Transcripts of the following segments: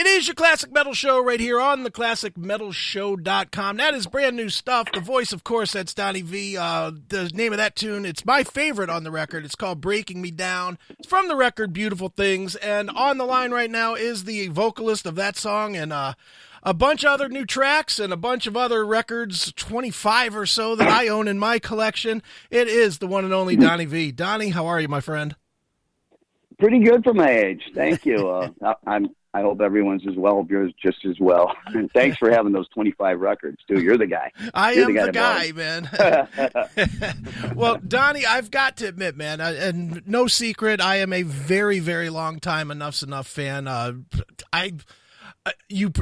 It is your Classic Metal Show right here on the ClassicMetalShow.com. That is brand new stuff. The voice, of course, that's Donnie Vie. The name of that tune, it's my favorite on the record. It's called Breaking Me Down. It's from the record Beautiful Things. And on the line right now is the vocalist of that song and a bunch of other new tracks and a bunch of other records, 25 or so that I own in my collection. It is the one and only Donnie Vie. Donnie, how are you, my friend? Pretty good for my age. Thank you. I hope everyone's as well, yours just as well. And thanks for having those 25 records, too. You're the guy. You're the guy, man. Well, Donnie, I've got to admit, man, and no secret, I am a very, very long time Enuff Z'nuff fan.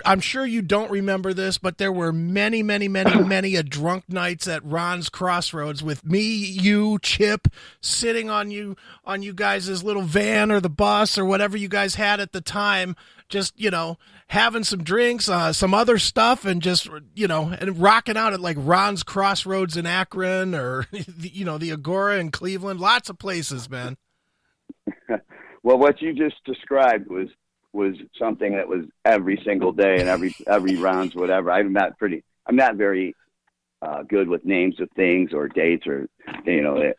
I'm sure you don't remember this, but there were many a drunk nights at Ron's Crossroads with me, you, Chip, sitting on you guys' little van or the bus or whatever you guys had at the time, just, having some drinks, some other stuff, and just, and rocking out at like Ron's Crossroads in Akron or, the Agora in Cleveland, lots of places, man. Well, what you just described was something that was every single day and every rounds, whatever. I'm not very good with names of things or dates or, the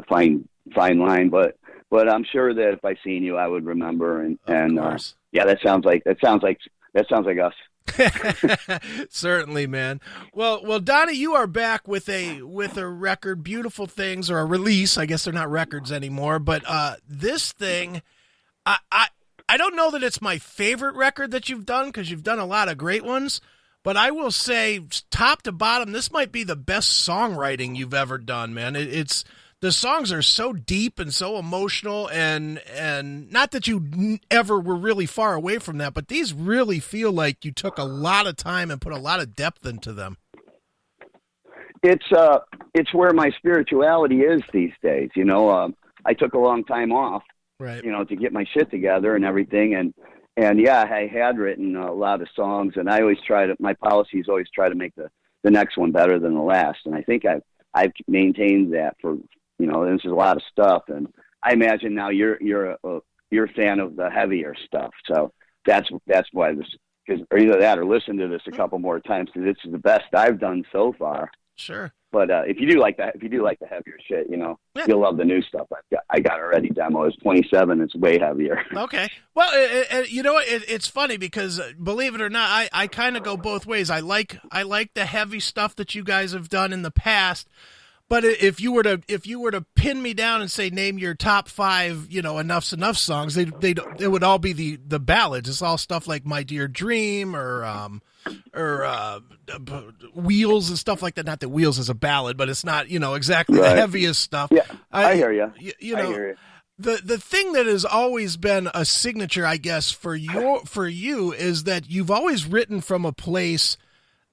fine line, but I'm sure that if I seen you, I would remember. And yeah, that sounds like us. Certainly, man. Well, Donnie, you are back with a record, Beautiful Things, or a release. I guess they're not records anymore, but this thing, I don't know that it's my favorite record that you've done because you've done a lot of great ones, but I will say top to bottom, this might be the best songwriting you've ever done, man. It's the songs are so deep and so emotional, and not that you ever were really far away from that, but these really feel like you took a lot of time and put a lot of depth into them. It's where my spirituality is these days. I took a long time off. Right. To get my shit together and everything. And yeah, I had written a lot of songs, and I always my policy is always try to make the next one better than the last. And I think I've maintained that for, this is a lot of stuff. And I imagine now you're a fan of the heavier stuff. So that's why because either that or listen to this a couple more times, because this is the best I've done so far. Sure. But if you do like the heavier shit, you'll love the new stuff. I got already demo. It's 27. It's way heavier. Okay. Well, you know what? It's funny because believe it or not, I kind of go both ways. I like the heavy stuff that you guys have done in the past. But if you were to pin me down and say name your top 5, Enuff Z'nuff songs, it would all be the ballads. It's all stuff like My Dear Dream or Wheels and stuff like that. Not that Wheels is a ballad, but it's not exactly the heaviest stuff. Yeah, I hear you. I hear you. The thing that has always been a signature, I guess, for you is that you've always written from a place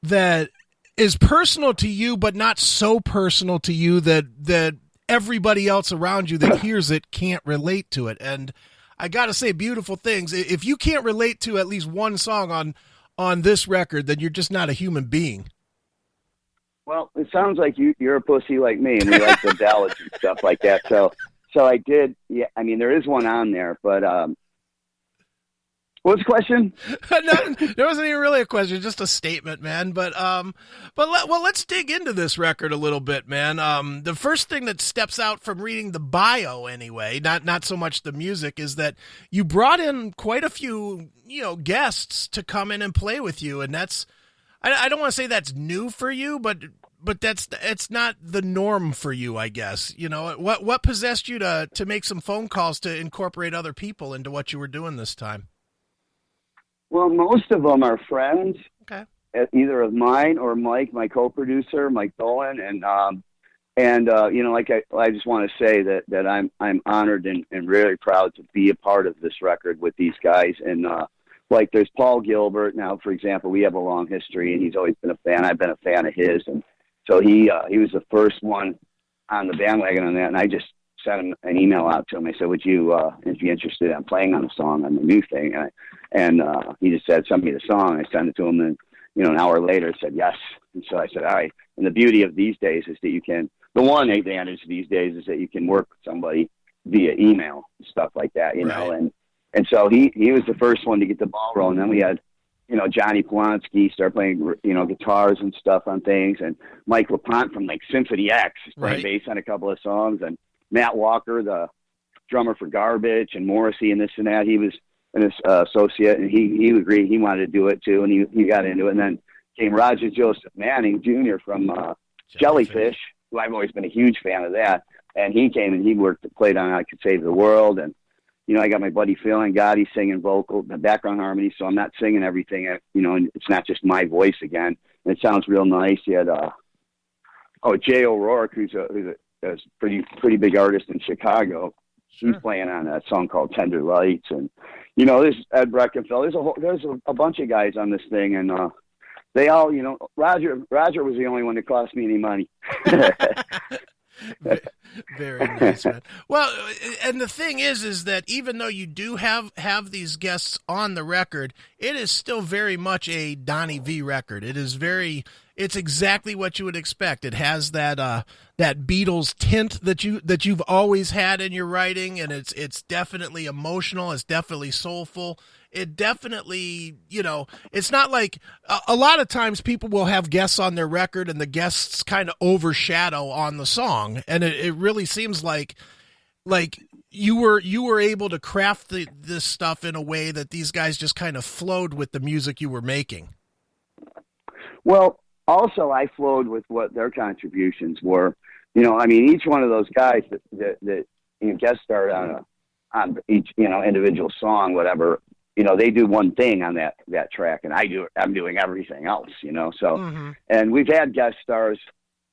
that is personal to you, but not so personal to you that everybody else around you that hears it can't relate to it. And I got to say, Beautiful Things, if you can't relate to at least one song on this record, then you're just not a human being. Well, it sounds like you're a pussy like me, and we like the ballads and stuff like that. So I did. Yeah, I mean, there is one on there, but what's the question? No, there wasn't even really a question, just a statement, man. But let's dig into this record a little bit, man. The first thing that steps out from reading the bio, anyway, not so much the music, is that you brought in quite a few, guests to come in and play with you, and that's, I don't want to say that's new for you, but it's not the norm for you, I guess. What possessed you to make some phone calls to incorporate other people into what you were doing this time? Well, most of them are friends, okay, either of mine or Mike, my co-producer, Mike Dolan, and I just want to say that I'm honored and really proud to be a part of this record with these guys. And there's Paul Gilbert now, for example. We have a long history, and he's always been a fan. I've been a fan of his, and so he was the first one on the bandwagon on that. And I just sent him an email out to him. I said, "Would you be interested in playing on a song on the new thing?" And he just said, "Send me the song." I sent it to him, and an hour later said yes. And so I said, "All right." And the beauty of these days is that the one advantage these days is that you can work with somebody via email and stuff like that, right. And And so he was the first one to get the ball rolling. Then we had, Johnny Polanski start playing, guitars and stuff on things. And Mike LaPont from like Symphony X is playing bass on a couple of songs. And Matt Walker, the drummer for Garbage, and Morrissey and this and that. He was an associate, and he agreed he wanted to do it too. And he got into it. And then came Roger Joseph Manning Jr. from Jellyfish, who I've always been a huge fan of that. And he came and he played on I Could Save the World. And, I got my buddy Phil and Gotti singing the background harmony, so I'm not singing everything, and it's not just my voice again. And it sounds real nice. You had, Jay O'Rourke, who's a pretty big artist in Chicago. Sure. He's playing on that song called Tender Lights. And, there's Ed Breckenfeld. There's a bunch of guys on this thing, and they all, Roger was the only one that cost me any money. Very nice, man. Well, and the thing is that even though you do have these guests on the record, it is still very much a Donnie Vie record. It's exactly what you would expect. It has that Beatles tint that you've always had in your writing, and it's definitely emotional. It's definitely soulful. It definitely, it's not like a lot of times people will have guests on their record and the guests kind of overshadow on the song. And it really seems like you were able to craft this stuff in a way that these guys just kind of flowed with the music you were making. Well, also I flowed with what their contributions were. Each one of those guys that guest starred on each, individual song, whatever, they do one thing on that track, and I'm doing everything else, so, and we've had guest stars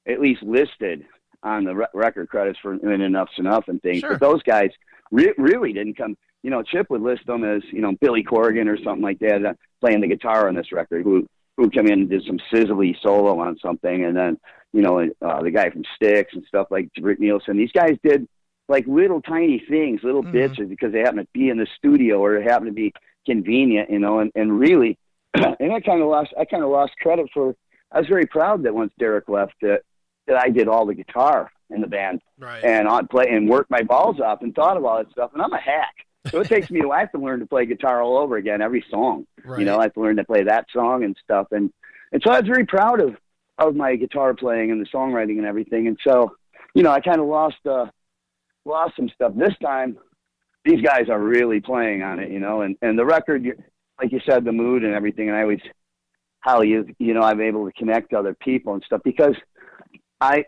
at least listed on the record credits for Enuff Z'nuff and things, but those guys really didn't come, Chip would list them as, Billy Corgan or something like that, playing the guitar on this record, who come in and did some sizzly solo on something, and then, the guy from Styx and stuff like Britt Nielsen, these guys did like little tiny things, little bits, because they happen to be in the studio or it happened to be convenient, and really, and I kind of lost credit for. I was very proud that once Derek left, that I did all the guitar in the band, and I'd play and work my balls off and thought of all that stuff. And I'm a hack, so it takes me. I have to learn to play guitar all over again every song. I have to learn to play that song and stuff, and so I was very proud of my guitar playing and the songwriting and everything. And so, I kind of lost some stuff this time. These guys are really playing on it, and the record, like you said, the mood and everything. And I always, I'm able to connect to other people and stuff because I'm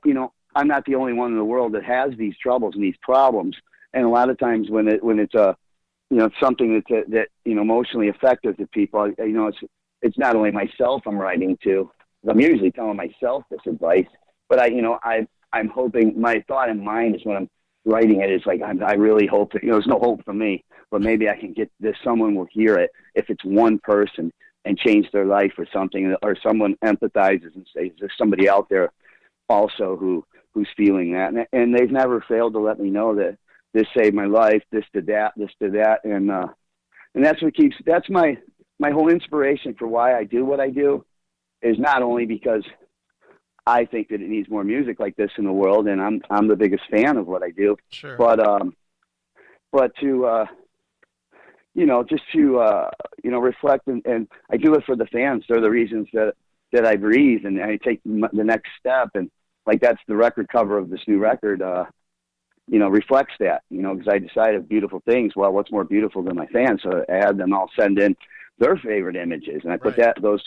not the only one in the world that has these troubles and these problems. And a lot of times when it's something that emotionally effective to people, it's not only myself I'm writing to. I'm usually telling myself this advice, but I'm hoping my thought in mind is when I'm writing it is like I really hope that there's no hope for me, but maybe I can get this. Someone will hear it if it's one person and change their life or something, or someone empathizes and says there's somebody out there also who's feeling that, and they've never failed to let me know that this saved my life, this did that, and that's my whole inspiration for why I do what I do is not only because I think that it needs more music like this in the world, and I'm the biggest fan of what I do. Sure. But to just to reflect and I do it for the fans. They're the reasons that I breathe and I take the next step, and like that's the record cover of this new record. Reflects that. Because I decided beautiful things. Well, what's more beautiful than my fans? So I had them all send in their favorite images, and I put those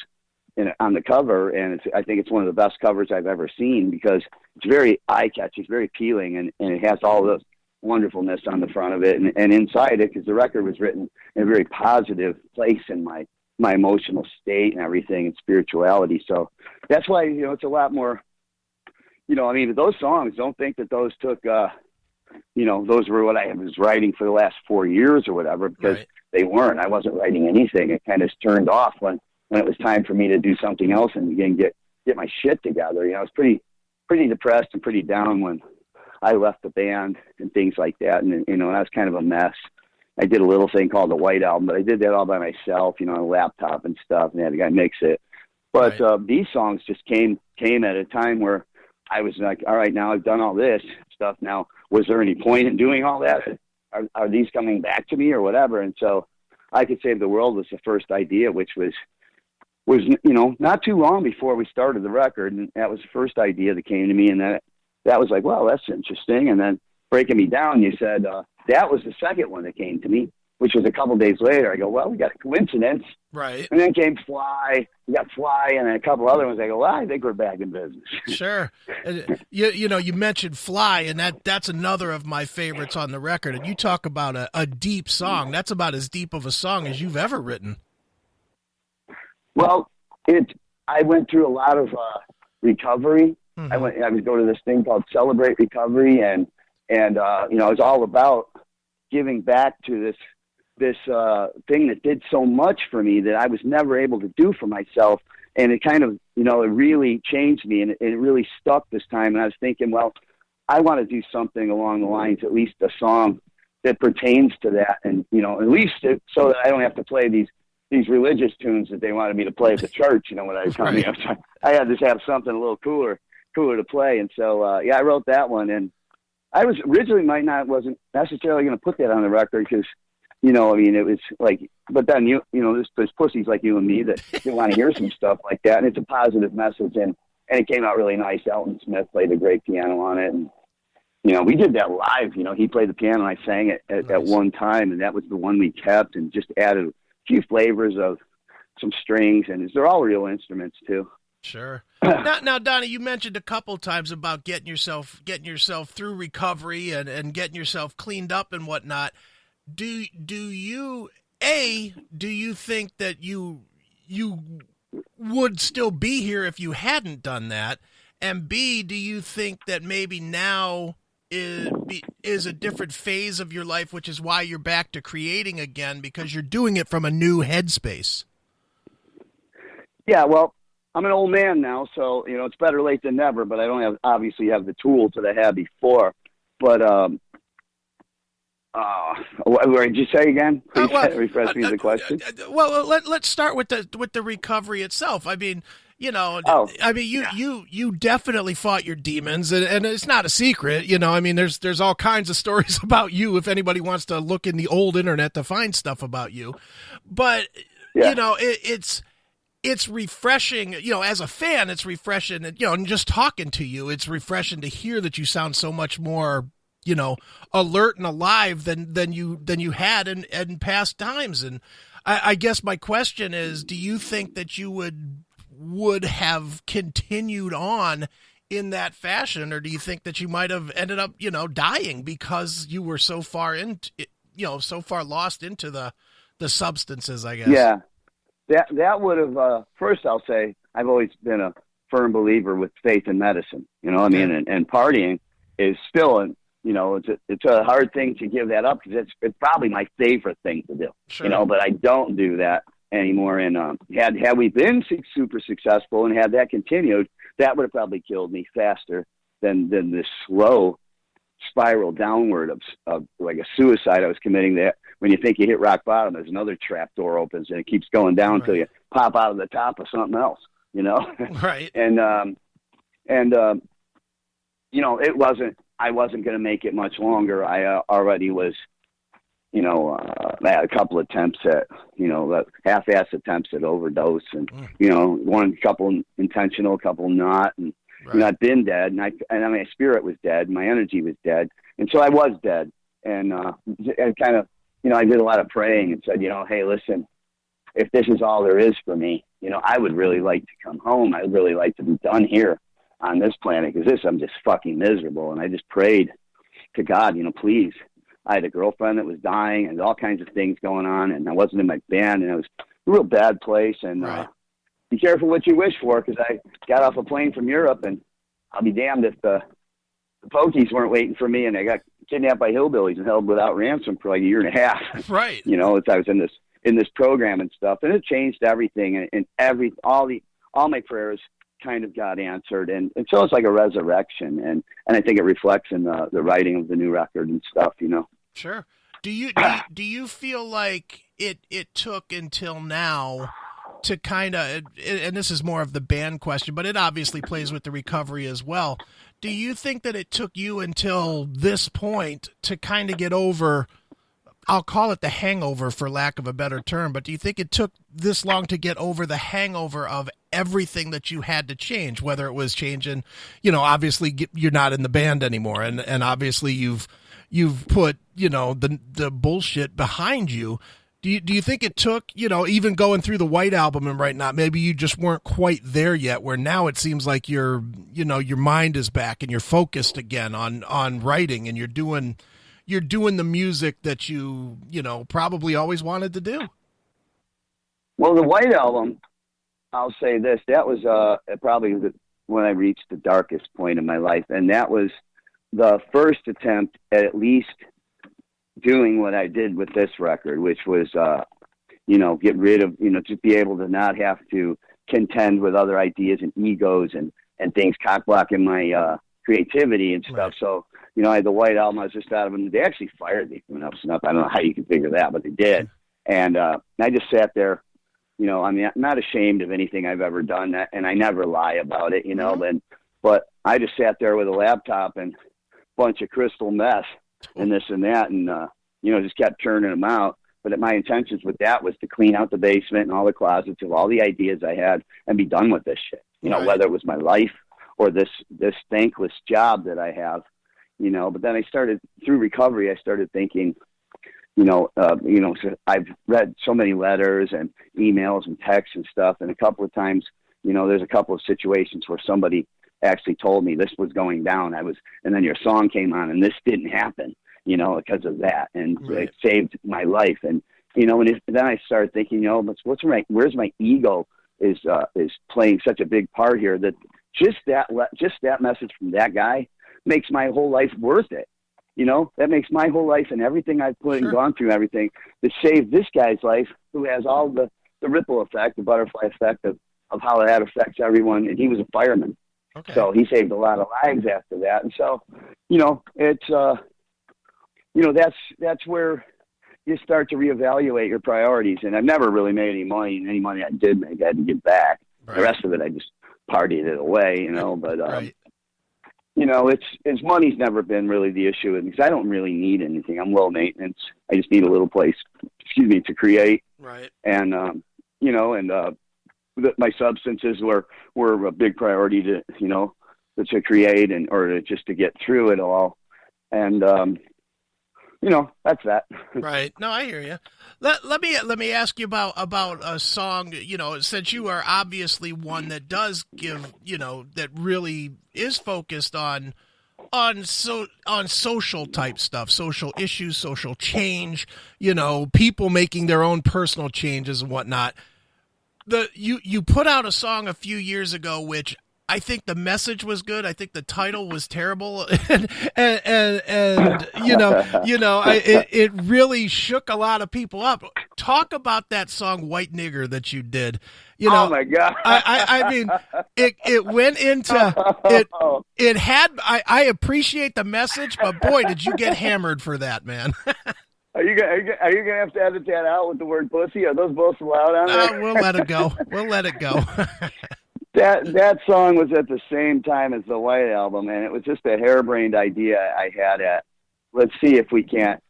on the cover, and I think it's one of the best covers I've ever seen because it's very eye-catching, it's very appealing, and it has all the wonderfulness on the front of it and inside it, because the record was written in a very positive place in my emotional state and everything and spirituality. So that's why, it's a lot more, those songs, don't think that those took, those were what I was writing for the last 4 years or whatever, because they weren't. I wasn't writing anything. It kind of turned off when it was time for me to do something else and again get my shit together. I was pretty depressed and pretty down when I left the band and things like that. And I was kind of a mess. I did a little thing called the White Album, but I did that all by myself, on a laptop and stuff, and had a guy mix it. But these songs just came at a time where I was like, all right, now I've done all this stuff. Now, was there any point in doing all that? are these coming back to me or whatever? And so I Could Save the World was the first idea, which was, not too long before we started the record. And that was the first idea that came to me. And that was like, well, that's interesting. And then Breaking Me Down, you said, that was the second one that came to me, which was a couple days later. I go, well, we got a coincidence. Right. And then came Fly. We got Fly and then a couple other ones. I go, well, I think we're back in business. Sure. You mentioned Fly, and that's another of my favorites on the record. And you talk about a deep song. That's about as deep of a song as you've ever written. Well, I went through a lot of recovery. Mm-hmm. I would go to this thing called Celebrate Recovery, and it was all about giving back to this thing that did so much for me that I was never able to do for myself. And it kind of, it really changed me, and it really stuck this time. And I was thinking, well, I want to do something along the lines, at least a song that pertains to that. And, at least so that I don't have to play these religious tunes that they wanted me to play at the church, when I was coming up. I had to have something a little cooler to play. And so, I wrote that one. And I was originally wasn't necessarily going to put that on the record because, it was like, but then, there's pussies like you and me that want to hear some stuff like that. And it's a positive message. And it came out really nice. Elton Smith played a great piano on it. And, we did that live. He played the piano and I sang it at one time. And that was the one we kept and just added a few flavors of some strings. And they're all real instruments too. Sure. Now, Donnie, you mentioned a couple times about getting yourself through recovery and getting yourself cleaned up and whatnot. Do you think that you would still be here if you hadn't done that? And B, do you think that maybe now is a different phase of your life, which is why you're back to creating again because you're doing it from a new headspace? Yeah, well, I'm an old man now, so, it's better late than never, but I don't obviously have the tools that I had before. But, what did you say again? Please refresh me the question. Well, let's start with the recovery itself. I mean, you definitely fought your demons, and it's not a secret. There's all kinds of stories about you if anybody wants to look in the old internet to find stuff about you. But, it's refreshing, as a fan, it's refreshing, and just talking to you, it's refreshing to hear that you sound so much more, alert and alive than you had in past times. And I guess my question is, do you think that you would have continued on in that fashion, or do you think that you might have ended up, dying because you were so far so far lost into the substances, I guess? Yeah. That would have, first I'll say, I've always been a firm believer with faith in medicine, and partying is still, it's a hard thing to give that up because it's probably my favorite thing to do, sure. But I don't do that anymore. And had we been super successful and had that continued, that would have probably killed me faster than this slow spiral downward of like a suicide I was committing. That when you think you hit rock bottom, there's another trap door opens and it keeps going down until you pop out of the top of something else, Right. I wasn't going to make it much longer. I already was, I had a couple attempts at, half-ass attempts at overdose and, one couple intentional, couple not. And, I've been dead, and my spirit was dead, my energy was dead, and so I was dead. And kind of, I did a lot of praying and said, hey, listen, if this is all there is for me, I would really like to come home. I would really like to be done here on this planet because I'm just fucking miserable. And I just prayed to God, please. I had a girlfriend that was dying and all kinds of things going on, and I wasn't in my band, and it was a real bad place. And be careful what you wish for, because I got off a plane from Europe, and I'll be damned if the Pokies weren't waiting for me, and I got kidnapped by hillbillies and held without ransom for like a year and a half. Right. As I was in this program and stuff, and it changed everything, and all my prayers kind of got answered, and so it's like a resurrection, and I think it reflects in the writing of the new record and stuff. Sure. Do you feel like it took until now to kind of, and this is more of the band question, but it obviously plays with the recovery as well. Do you think that it took you until this point to kind of get over I'll call it the hangover for lack of a better term, but do you think it took this long to get over the hangover of everything that you had to change, whether it was changing, obviously you're not in the band anymore, and obviously you've put, the bullshit behind you. Do you think it took, even going through the White Album and right now, maybe you just weren't quite there yet, where now it seems like your mind is back and you're focused again on writing, and you're doing the music that you probably always wanted to do? Well, the White Album, I'll say this, that was probably when I reached the darkest point in my life, and that was the first attempt at least doing what I did with this record, which was, get rid of, just be able to not have to contend with other ideas and egos and things cock-blocking my creativity and stuff. Right. So, I had the White Album. I was just out of them. They actually fired me from Enuff Z'nuff. I don't know how you can figure that, but they did. And I just sat there. I'm not ashamed of anything I've ever done, and I never lie about it, but I just sat there with a laptop and a bunch of crystal meth and this and that, and just kept churning them out. But my intentions with that was to clean out the basement and all the closets of all the ideas I had and be done with this shit. Right. Whether it was my life or this thankless job that I have. But then I started, through recovery, I started thinking, so I've read so many letters and emails and texts and stuff, and a couple of times, there's a couple of situations where somebody actually told me this was going down. And then your song came on, and this didn't happen, because of that, and right. It saved my life. And then I started thinking, where's my ego is playing such a big part here, that just that message from that guy makes my whole life worth it. That makes my whole life and everything I've put and gone through, everything to save this guy's life, who has all the ripple effect, the butterfly effect of how that affects everyone. And he was a fireman. Okay. So he saved a lot of lives after that. And so, it's, that's where you start to reevaluate your priorities. And I've never really made any money, and any money I did make, I had to give back. Right. The rest of it, I just partied it away, but, right. It's money's never been really the issue, because I don't really need anything. I'm low maintenance. I just need a little place, to create. Right. And, my substances were a big priority to create or just to get through it all. And, that's that. Right. No, I hear you. Let me ask you about a song, since you are obviously one that does give, that really is focused on social type stuff, social issues, social change, people making their own personal changes and whatnot. You put out a song a few years ago, which I think the message was good. I think the title was terrible, and it really shook a lot of people up. Talk about that song "White Nigger" that you did. Oh my God! I mean, it went into it. It had. I appreciate the message, but boy, did you get hammered for that, man. Are you gonna have to edit that out with the word pussy? Are those both allowed on there? We'll let it go. That song was at the same time as the White Album, and it was just a harebrained idea I had let's see if we can't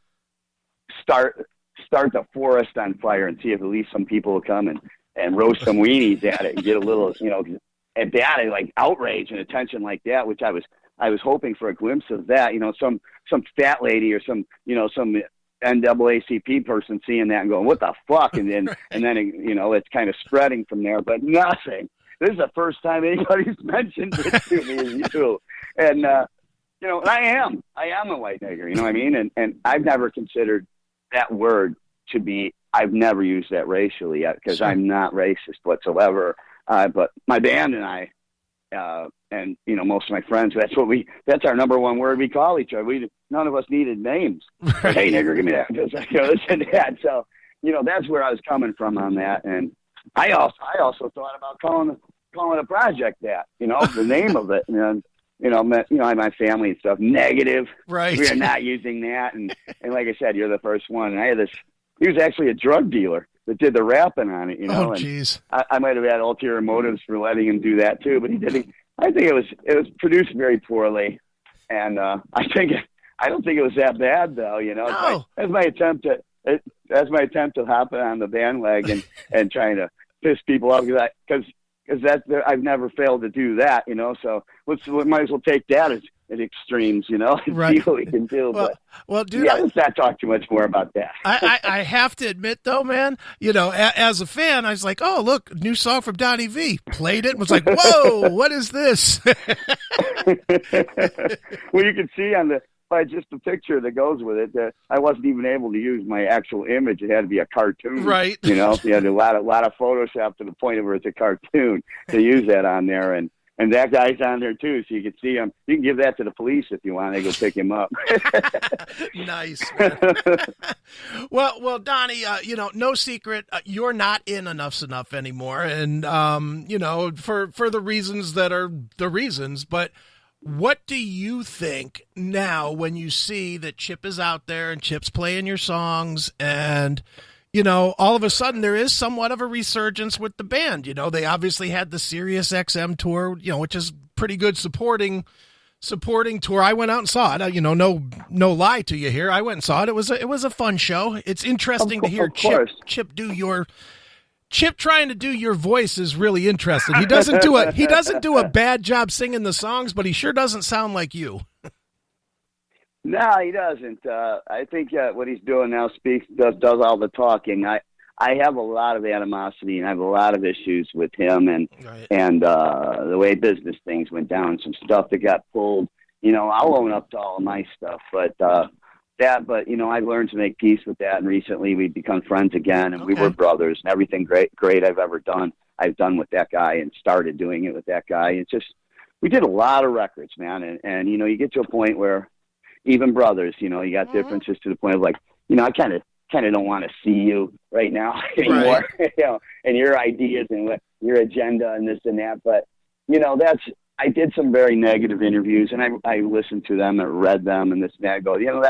start the forest on fire and see if at least some people will come and roast some weenies at it and get a little, at that, like outrage and attention like that, which I was hoping for a glimpse of that, some fat lady or some NAACP person seeing that and going, what the fuck? And then, it's kind of spreading from there, but nothing. This is the first time anybody's mentioned it to me as you. And, I am a white nigger, you know what I mean? And I've never considered that word to be, I've never used that racially yet, because I'm not racist whatsoever. But my band and I, and most of my friends, that's our number one word we call each other. None of us needed names. Right. Hey nigger, give me that. This and that. So, that's where I was coming from on that. And I also thought about calling a project that, the name of it. And, my family and stuff, negative. Right. We are not using that. And like I said, you're the first one. And he was actually a drug dealer that did the rapping on it, Oh, jeez. I might have had ulterior motives for letting him do that too, but he did. I think it was produced very poorly. And I don't think it was that bad though, No. That's my attempt that's my attempt to hop on the bandwagon and trying to piss people off because I've never failed to do that, you know. So we might as well take that as extremes, you know, and see what we can do. Well, dude, yeah, let's not talk too much more about that. I have to admit, though, man, you know, as a fan, I was like, oh, look, new song from Donnie Vie. Played it and was like, whoa, what is this? Well, you can see by just the picture that goes with it, that I wasn't even able to use my actual image. It had to be a cartoon, right? You know, you had a lot of Photoshop to the point of where it's a cartoon to use that on there, and that guy's on there too, so you can see him. You can give that to the police if you want. They go pick him up. Nice. Well, Donnie, you know, no secret, you're not in Enuff Z'nuff anymore, and you know, for the reasons that are the reasons, but. What do you think now when you see that Chip is out there and Chip's playing your songs and, you know, all of a sudden there is somewhat of a resurgence with the band? You know, they obviously had the Sirius XM tour, you know, which is pretty good supporting tour. I went out and saw it. You know, no lie to you here. I went and saw it. It was a fun show. It's interesting to hear Chip do your Chip trying to do your voice is really interesting. He doesn't do a bad job singing the songs, but he sure doesn't sound like you. No, he doesn't. I think what he's doing now does all the talking. I have a lot of animosity and I have a lot of issues with him and the way business things went down, some stuff that got pulled. You know, I'll own up to all of my stuff, but you know, I learned to make peace with that, and recently we've become friends again, and we were brothers, and everything great I've ever done, I've done with that guy and started doing it with that guy. It's just, we did a lot of records, man, and you know, you get to a point where even brothers, you know, you got differences to the point of like, you know, I kind of don't want to see you right now anymore, right. You know, and your ideas and what your agenda and this and that, but, you know, I did some very negative interviews, and I listened to them and read them and this and that. I go, you know,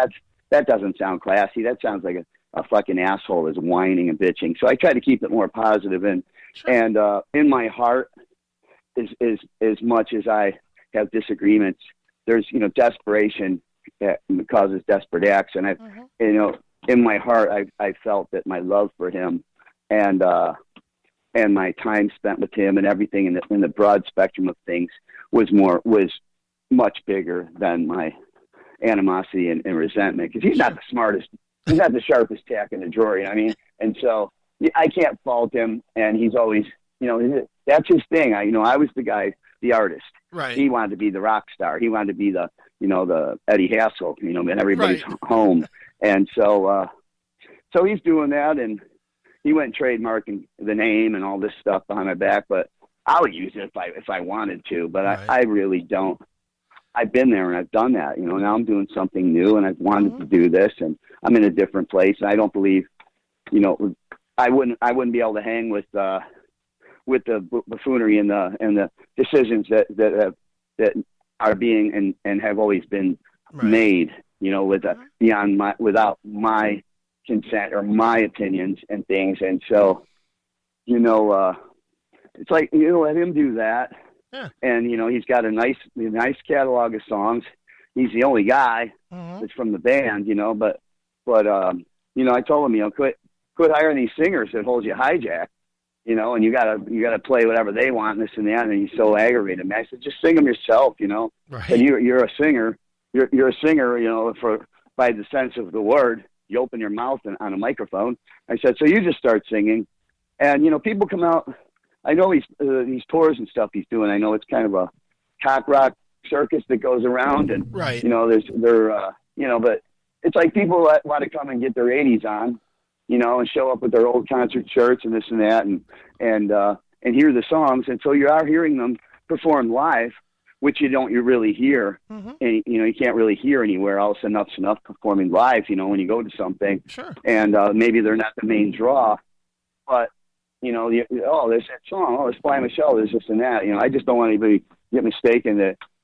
that doesn't sound classy. That sounds like a fucking asshole is whining and bitching. So I try to keep it more positive. And in my heart, as much as I have disagreements, there's, you know, desperation that causes desperate acts. And you know, in my heart, I felt that my love for him and my time spent with him and everything in the broad spectrum of things was much bigger than my animosity and resentment, because he's not the smartest, he's not the sharpest tack in the drawer, you know what I mean? And so I can't fault him, and he's always, you know, that's his thing. I was the guy, the artist. Right. He wanted to be the rock star. He wanted to be the, you know, the Eddie Hassel, you know, and everybody's home. And so he's doing that, and he went trademarking the name and all this stuff behind my back, but I would use it if I wanted to, but I really don't. I've been there and I've done that, you know. Now I'm doing something new, and I've wanted to do this, and I'm in a different place. I don't believe, you know, I wouldn't be able to hang with the buffoonery and the decisions that are being and have always been made, you know, without my consent or my opinions and things. And so, you know, it's like, you know, let him do that. Yeah. And, you know, he's got a nice catalog of songs. He's the only guy that's from the band, you know, but you know, I told him, you know, quit hiring these singers that hold you hijacked, you know, and you gotta play whatever they want and this and that. And he's so aggravated. Man, I said, just sing them yourself, you know. Right. And you're a singer. You're a singer, you know, by the sense of the word. You open your mouth on a microphone. I said, so you just start singing, and, you know, people come out. I know these tours and stuff he's doing. I know it's kind of a cock rock circus that goes around, and you know, you know, but it's like people that want to come and get their 80s on, you know, and show up with their old concert shirts and this and that, and hear the songs, and so you are hearing them performed live, which you really hear, and you know, you can't really hear anywhere else Enuff Z'nuff performing live, you know, when you go to something, and maybe they're not the main draw, but. You know, there's that song. Oh, it's Fly Michelle. There's this and that. You know, I just don't want anybody to get mistaken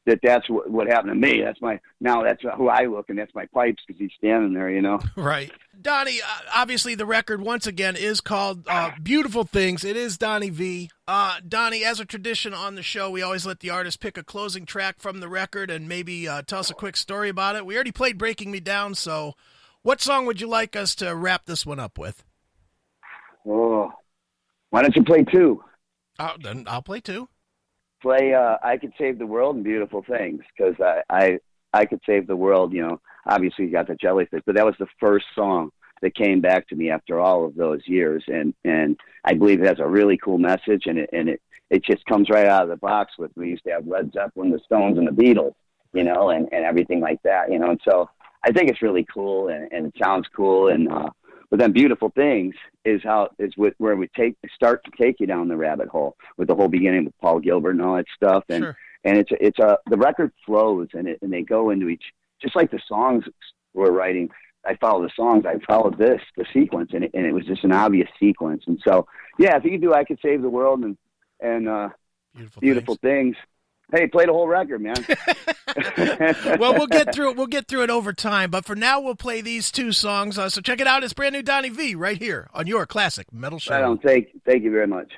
that's what happened to me. That's who I look, and that's my pipes, because he's standing there, you know. Right. Donnie, obviously the record, once again, is called Beautiful Things. It is Donnie Vie. Donnie, as a tradition on the show, we always let the artist pick a closing track from the record and maybe tell us a quick story about it. We already played Breaking Me Down, so What song would you like us to wrap this one up with? Oh, why don't you play two? Then I'll play two. Play I Could Save the World and Beautiful Things, because I Could Save the World, you know, obviously you got the jellyfish, but that was the first song that came back to me after all of those years, and I believe it has a really cool message, and it just comes right out of the box with, we used to have Led Zeppelin, the Stones, and the Beatles, you know, and everything like that, you know, and so I think it's really cool, and it sounds cool, and but then Beautiful Things is where we start to take you down the rabbit hole with the whole beginning with Paul Gilbert and all that stuff, and Sure. and the record flows, and they go into each, just like the songs we're writing. I follow the songs, I followed the sequence, and it was just an obvious sequence. And so, yeah, if you could do I Could Save the World and Beautiful Things. Hey, play the whole record, man. Well, we'll get through it. We'll get through it over time. But for now, we'll play these two songs. So check it out. It's brand new Donnie Vie right here on your Classic Metal Show. Right on. Thank you very much.